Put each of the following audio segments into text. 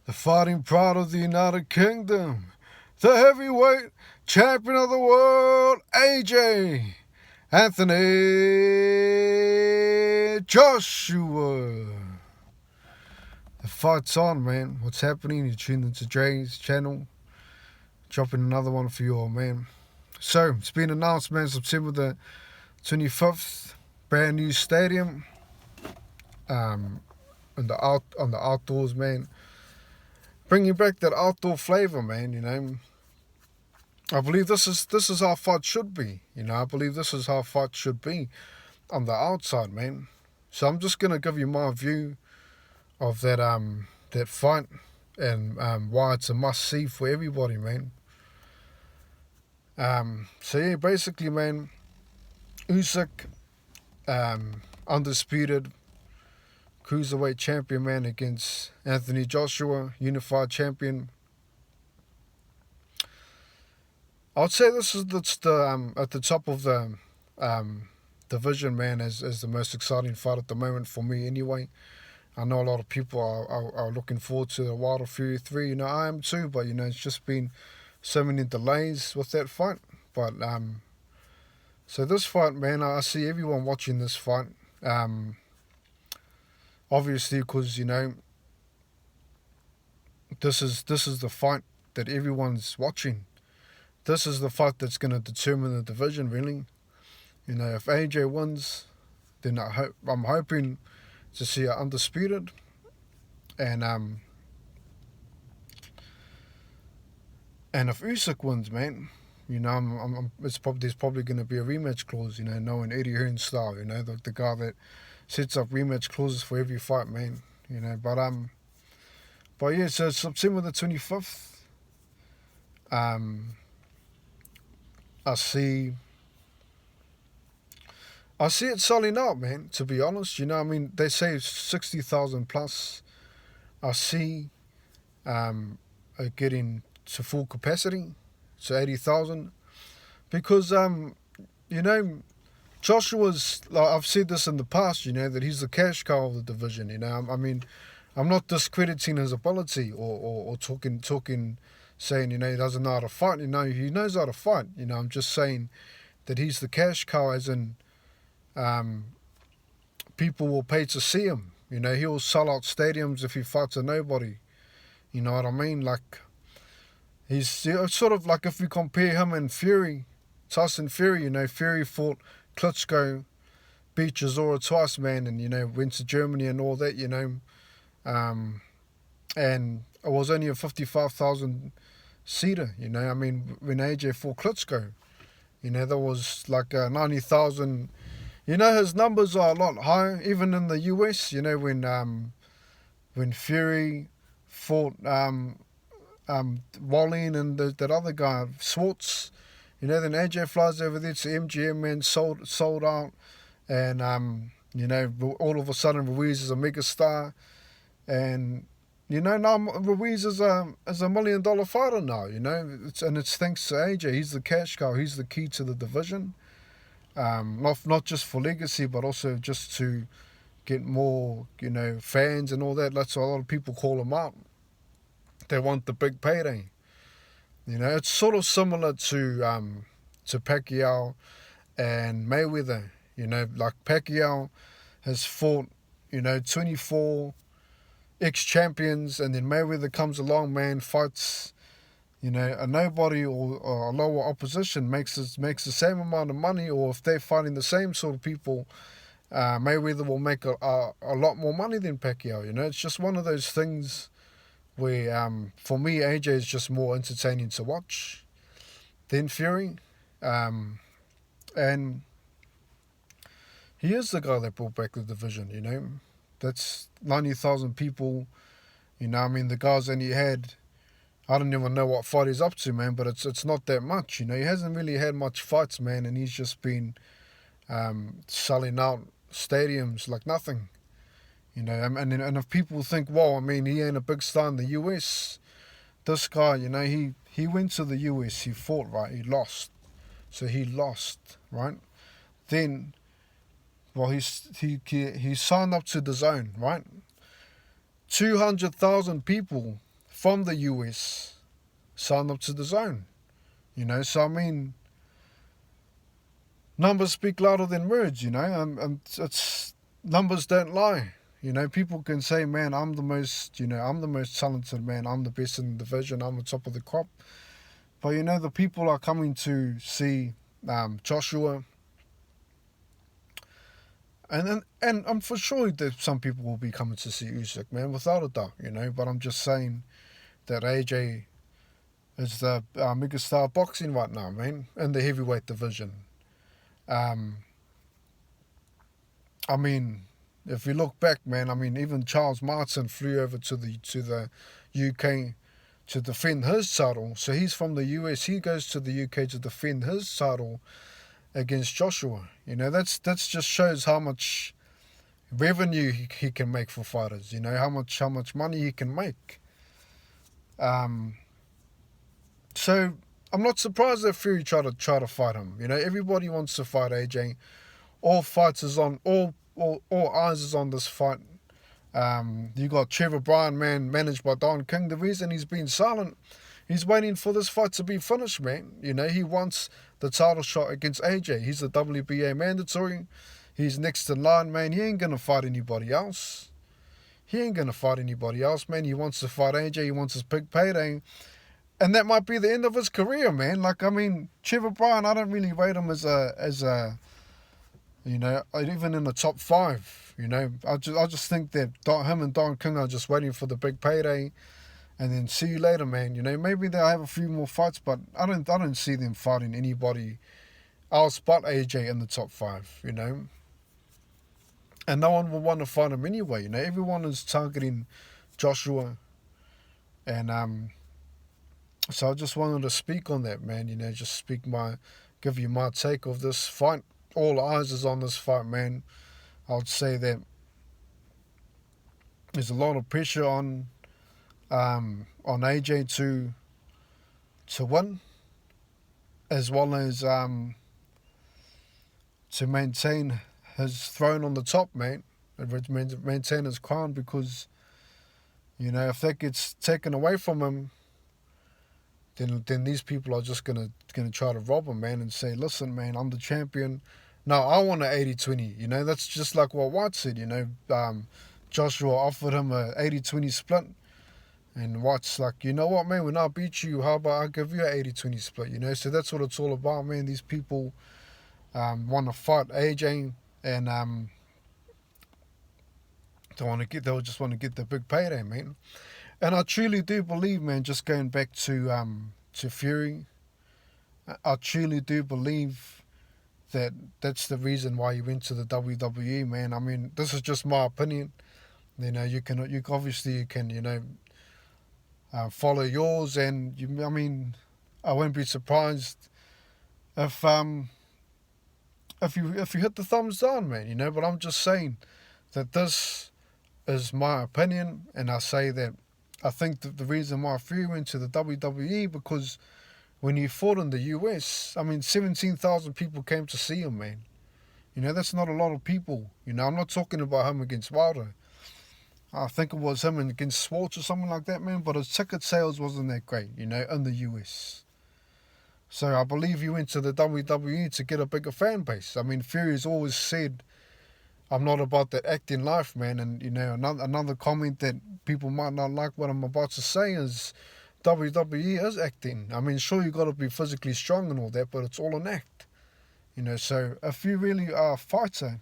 the fighting pride of the United Kingdom, the heavyweight champion of the world, AJ Anthony Joshua. The fight's on, man. What's happening? You tuned into Dre's channel. Dropping another one for you all, man. So, it's been announced, man, September the 25th, brand new stadium. On the outdoors, man. Bringing back that outdoor flavor, man, you know. I believe this is how fight should be. You know, I believe this is how fight should be on the outside, man. So I'm just gonna give you my view of that fight and why it's a must see for everybody, man. So yeah, basically, man, Usyk, undisputed cruiserweight champion, man, against Anthony Joshua, unified champion. I'd say this is the at the top of the division, man, as the most exciting fight at the moment for me, anyway. I know a lot of people are looking forward to the Wilder Fury 3. You know, I am too, but you know, it's just been so many delays with that fight. But so this fight, man, I see everyone watching this fight. Obviously, because you know, this is the fight that everyone's watching. This is the fight that's going to determine the division, really. You know, if AJ wins, then I'm hoping to see it undisputed, and if Usyk wins, man, you know, there's probably going to be a rematch clause, you know, knowing Eddie Hearn style, you know, the guy that sets up rematch clauses for every fight, man, you know, but yeah, so it's September the 25th. I see it selling out, man, to be honest. You know, I mean, they say 60,000 plus. I see it getting to full capacity, so 80,000. Because, you know, Joshua's, like I've said this in the past, you know, that he's the cash cow of the division, you know. I mean, I'm not discrediting his ability or talking, saying, you know, he doesn't know how to fight. You know, he knows how to fight. You know, I'm just saying that he's the cash cow, as in people will pay to see him. You know, he'll sell out stadiums if he fights a nobody. You know what I mean? Like, he's sort of like if we compare him and Fury, Tyson Fury, you know, Fury fought Klitschko, beat Chisora twice, man, and, you know, went to Germany and all that, you know. And it was only a 55,000 seater, you know. I mean, when AJ fought Klitschko, you know, there was like 90,000. You know, his numbers are a lot higher, even in the US. You know, when Fury fought Wallin and that other guy Swartz, you know, then AJ flies over there to MGM, man, sold out, and you know, all of a sudden Ruiz is a mega star, and you know, now Ruiz is a $1 million fighter now. You know, it's thanks to AJ. He's the cash cow. He's the key to the division. Not just for legacy, but also just to get more, you know, fans and all that. That's why a lot of people call him out. They want the big payday. You know, it's sort of similar to Pacquiao and Mayweather. You know, like Pacquiao has fought, you know, 24 ex-champions, and then Mayweather comes along, man, fights, you know, a nobody or a lower opposition, makes the same amount of money, or if they're fighting the same sort of people, Mayweather will make a lot more money than Pacquiao. You know, it's just one of those things where, for me, AJ is just more entertaining to watch than Fury, and he is the guy that brought back the division. You know, that's 90,000 people. You know, I mean, the guys only had, I don't even know what fight he's up to, man, but it's not that much. You know, he hasn't really had much fights, man, and he's just been selling out stadiums like nothing. You know, and if people think, well, I mean, he ain't a big star in the US, this guy, you know, he went to the US, he fought, right, he lost. So he lost, right? Then, well, he signed up to the zone, right? 200,000 people from the US signed up to the zone. So I mean, numbers speak louder than words. And it's numbers don't lie. People can say, man, I'm the most talented, man. I'm the best in the division. I'm the top of the crop. But the people are coming to see Joshua, and I'm for sure that some people will be coming to see Usyk, man, without a doubt. But I'm just saying that AJ is the megastar boxing right now, man, in the heavyweight division. I mean, if you look back, man, I mean, even Charles Martin flew over to the UK to defend his title. So he's from the US. He goes to the UK to defend his title against Joshua. That's just shows how much revenue he can make for fighters. How much money he can make. So I'm not surprised that Fury try to fight him. Everybody wants to fight AJ. All eyes is on this fight. You got Trevor Bryan, man, managed by Don King. The reason he's been silent, he's waiting for this fight to be finished, man. He wants the title shot against AJ. He's a WBA mandatory. He's next in line, man. He ain't gonna fight anybody else. Man. He wants to fight AJ. He wants his big payday. And that might be the end of his career, man. Like, I mean, Trevor Bryan, I don't really rate him as a even in the top 5. I just think that him and Don King are just waiting for the big payday, and then see you later, man. Maybe they'll have a few more fights, but I don't see them fighting anybody else but AJ in the top 5. And no one will want to fight him anyway. Everyone is targeting Joshua, and so I just wanted to speak on that, man. Give you my take of this fight. All eyes is on this fight, man. I would say that there's a lot of pressure on AJ to win, as well as to maintain his throne on the top, man. Maintain his crown, because if that gets taken away from him, then these people are just gonna try to rob him, man, and say, listen, man, I'm the champion. No, I want an 80-20. That's just like what White said. Joshua offered him a 80-20 split, and White's like, you know what, man, when I beat you, how about I give you an 80-20 split? So that's what it's all about, man. These people want to fight AJ, and they just want to get the big payday, man. And I truly do believe, man, just going back to Fury, I truly do believe that that's the reason why he went to the WWE, man. I mean, this is just my opinion. You can obviously follow yours, and I won't be surprised if you hit the thumbs down, man. But I'm just saying that this is my opinion, and I say that I think that the reason why Fury went to the WWE, because when he fought in the US, 17,000 people came to see him, man. That's not a lot of people. I'm not talking about him against Wilder. I think it was him against Swartz or something like that, man. But his ticket sales wasn't that great, in the US. So I believe he went to the WWE to get a bigger fan base. Fury's always said, I'm not about that acting life, man. And, another comment that people might not like what I'm about to say is WWE is acting. Sure, you got to be physically strong and all that, but it's all an act. So if you really are a fighter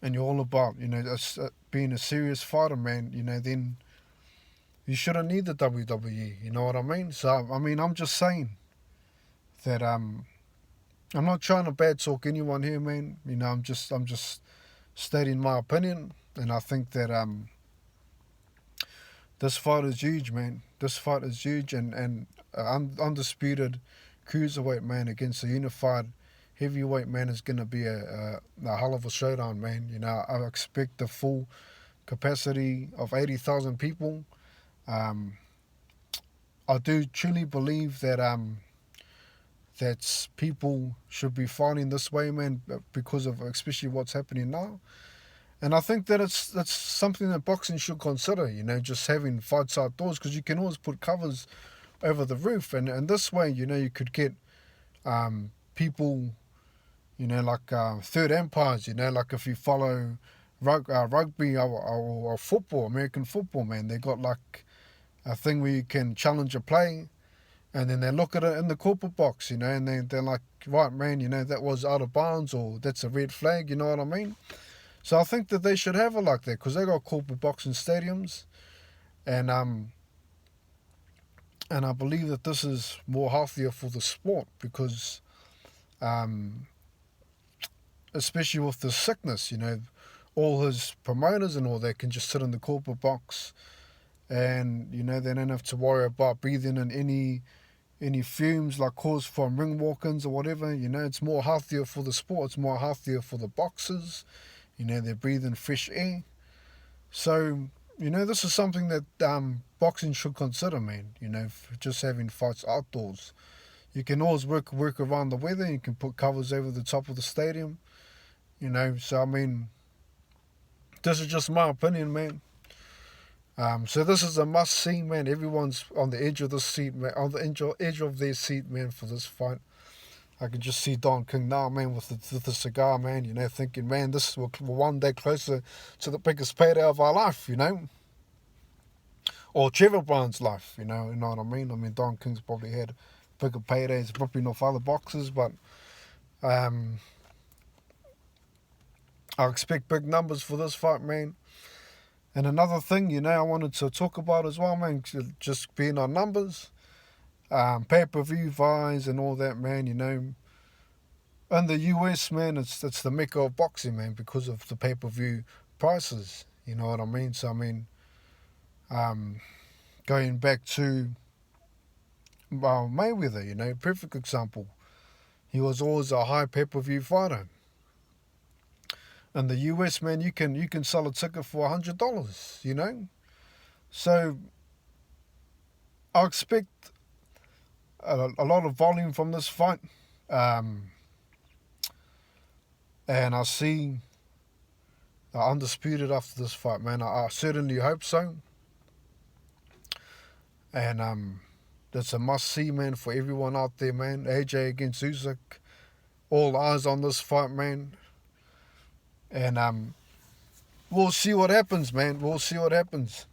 and you're all about, being a serious fighter, man, then you shouldn't need the WWE. You know what I mean? So, I'm just saying that I'm not trying to bad talk anyone here, man. I'm just stating my opinion, and I think that this fight is huge, man. This fight is huge, and undisputed cruiserweight, man, against a unified heavyweight, man, is gonna be a hell of a showdown, man. I expect the full capacity of 80,000 people. I do truly believe that people should be fighting this way, man, because of especially what's happening now. And I think that that's something that boxing should consider, just having fights outdoors, because you can always put covers over the roof. And this way, you could get people, like Third Empires, like if you follow rugby or football, American football, man, they got like a thing where you can challenge a play, and then they look at it in the corporate box, and they're like, right, man, that was out of bounds, or that's a red flag, you know what I mean? So I think that they should have it like that, because they got corporate boxing stadiums, and I believe that this is more healthier for the sport, because especially with the sickness, all his promoters and all that can just sit in the corporate box, and they don't have to worry about breathing in any fumes like caused from ring walk-ins or whatever. It's more healthier for the sport. It's more healthier for the boxers. They're breathing fresh air. So, this is something that boxing should consider, man. Just having fights outdoors. You can always work around the weather. You can put covers over the top of the stadium. So I mean, this is just my opinion, man. So this is a must-see, man. Everyone's on the edge of the seat, man. On the edge of their seat, man, for this fight. I can just see Don King now, man, with the cigar, man, thinking, man, we're one day closer to the biggest payday of our life, Or Trevor Bryan's life, you know what I mean? I mean, Don King's probably had bigger paydays, probably not for other boxers, but I expect big numbers for this fight, man. And another thing, I wanted to talk about as well, man, just being on numbers. Pay-per-view buys and all that, man, In the US, man, it's the mecca of boxing, man, because of the pay-per-view prices, you know what I mean? So, I mean, going back to Mayweather, perfect example. He was always a high pay-per-view fighter. In the US, man, you can sell a ticket for $100, So, I expect a lot of volume from this fight. And I see undisputed after this fight, man. I certainly hope so. And that's a must-see, man, for everyone out there, man. AJ against Usyk. All eyes on this fight, man. And we'll see what happens, man. We'll see what happens,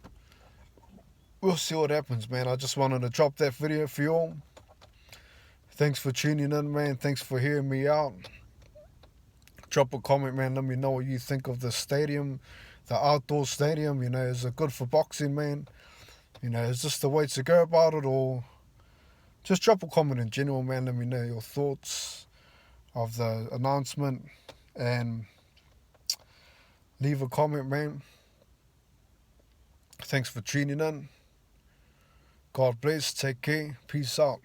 man. I just wanted to drop that video for you all. Thanks for tuning in, man. Thanks for hearing me out. Drop a comment, man. Let me know what you think of the stadium, the outdoor stadium. Is it good for boxing, man? Is this the way to go about it, or just drop a comment in general, man. Let me know your thoughts of the announcement, and leave a comment, man. Thanks for tuning in. God bless. Take care. Peace out.